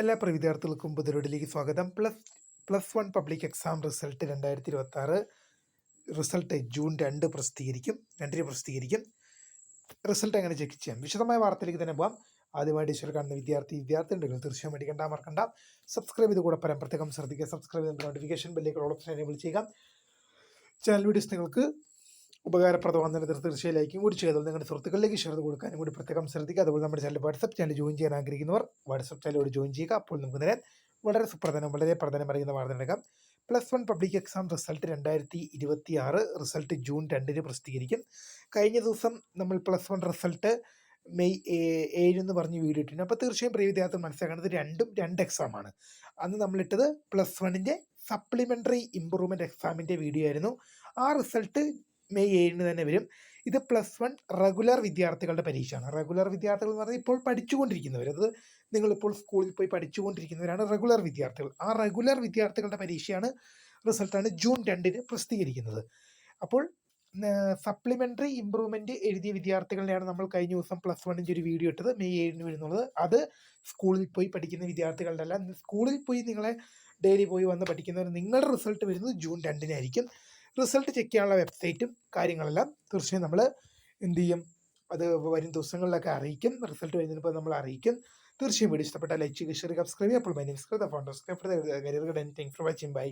എല്ലാ പ്രിയ വിദ്യാർത്ഥികൾക്കും പുതിയൊരുടിലേക്ക് സ്വാഗതം. Plus one public exam result 2026 result June 2 പ്രസിദ്ധീകരിക്കും. റിസൾട്ട് എങ്ങനെ ചെക്ക് ചെയ്യാം? വിശദമായ വാർത്തയിലേക്ക് തന്നെ പോകാം. ആദ്യമായിട്ട് ഈശ്വർ കാണുന്ന വിദ്യാർത്ഥികളുണ്ടെങ്കിൽ തീർച്ചയായും അടിക്കണ്ട മറക്കണ്ട. സബ്സ്ക്രൈബ് ചെയ്ത് കൂടെ പ്രത്യേകം ശ്രദ്ധിക്കുക. സബ്സ്ക്രൈബ് ചെയ്ത് നോട്ടിഫിക്കേഷൻ ബെല്ലേക്ക് ഓപ്ഷൻ എനേബിൾ ചെയ്യുക. ചാനൽ വീഡിയോസ് നിങ്ങൾക്ക് ഉപകാരപ്രദമാകുന്നതിന് തീർച്ചയായും ലൈക്കും കൂടി ചെയ്താൽ നിങ്ങളുടെ സുഹൃത്തുക്കളിലേക്ക് ഷെയർ കൊടുക്കാനും കൂടി പ്രത്യേകം ശ്രദ്ധിക്കുക. അതുപോലെ നമ്മുടെ ചാനൽ വാട്സപ്പ് ചാനൽ ജോയിൻ ചെയ്യാൻ ആഗ്രഹിക്കുന്നവർ വാട്സപ്പ് ചാനലോട് ജോയിൻ ചെയ്യുക. അപ്പോൾ നമുക്ക് നേരെ വളരെ പ്രധാനം അറിയുന്ന വാർത്ത എടുക്കാം. Plus one public exam result 2026 result June 2 പ്രസിദ്ധീകരിക്കും. കഴിഞ്ഞ ദിവസം നമ്മൾ പ്ലസ് വൺ റിസൾട്ട് മെയ് 7 എന്ന് പറഞ്ഞ് വീഡിയോ ഇട്ടിട്ടുണ്ട്. അപ്പോൾ തീർച്ചയായും പ്രിയ വിദ്യാർത്ഥികൾ മനസ്സിലാക്കേണ്ടത് രണ്ടും രണ്ട് എക്സാമാണ്. അന്ന് നമ്മളിട്ടത് പ്ലസ് വണ്ണിൻ്റെ സപ്ലിമെൻ്ററി ഇമ്പ്രൂവ്മെൻറ്റ് എക്സാമിൻ്റെ വീഡിയോ ആയിരുന്നു. ആ റിസൾട്ട് മെയ് 7 തന്നെ വരും. ഇത് പ്ലസ് വൺ റെഗുലർ വിദ്യാർത്ഥികളുടെ പരീക്ഷയാണ്. റെഗുലർ വിദ്യാർത്ഥികൾ എന്ന് പറഞ്ഞാൽ ഇപ്പോൾ പഠിച്ചുകൊണ്ടിരിക്കുന്നവർ, അത് നിങ്ങളിപ്പോൾ സ്കൂളിൽ പോയി പഠിച്ചുകൊണ്ടിരിക്കുന്നവരാണ് റെഗുലർ വിദ്യാർത്ഥികൾ. ആ റെഗുലർ വിദ്യാർത്ഥികളുടെ പരീക്ഷയാണ് റിസൾട്ടാണ് ജൂൺ 2 പ്രസിദ്ധീകരിക്കുന്നത്. അപ്പോൾ സപ്ലിമെൻ്ററി ഇമ്പ്രൂവ്മെൻറ്റ് എഴുതിയ വിദ്യാർത്ഥികളുടെയാണ് നമ്മൾ കഴിഞ്ഞ ദിവസം പ്ലസ് വണ്ണിൻ്റെ ഒരു വീഡിയോ ഇട്ടത് മെയ് 7 വരുന്നുള്ളത്. അത് സ്കൂളിൽ പോയി പഠിക്കുന്ന വിദ്യാർത്ഥികളുടെ അല്ല. സ്കൂളിൽ പോയി നിങ്ങളെ ഡെയിലി പോയി വന്ന് പഠിക്കുന്നവർ നിങ്ങളുടെ റിസൾട്ട് വരുന്നത് ജൂൺ 2 റിസൾട്ട് ചെക്ക് ചെയ്യാനുള്ള വെബ്സൈറ്റും കാര്യങ്ങളെല്ലാം തീർച്ചയായും നമ്മൾ എന്ത് ചെയ്യും, അത് വരും ദിവസങ്ങളിലൊക്കെ അറിയിക്കും. റിസൾട്ട് വരുന്നതിപ്പോൾ നമ്മൾ അറിയിക്കും. തീർച്ചയായും വീഡിയോ ഇഷ്ടപ്പെട്ടാൽ ലൈക്ക് ചെയ്യുക, ഷെയർ, സബ്സ്ക്രൈബ് ചെയ്യുക. അപ്പോൾ my name is Kritha, founder, career guide. Thanks for watching. By.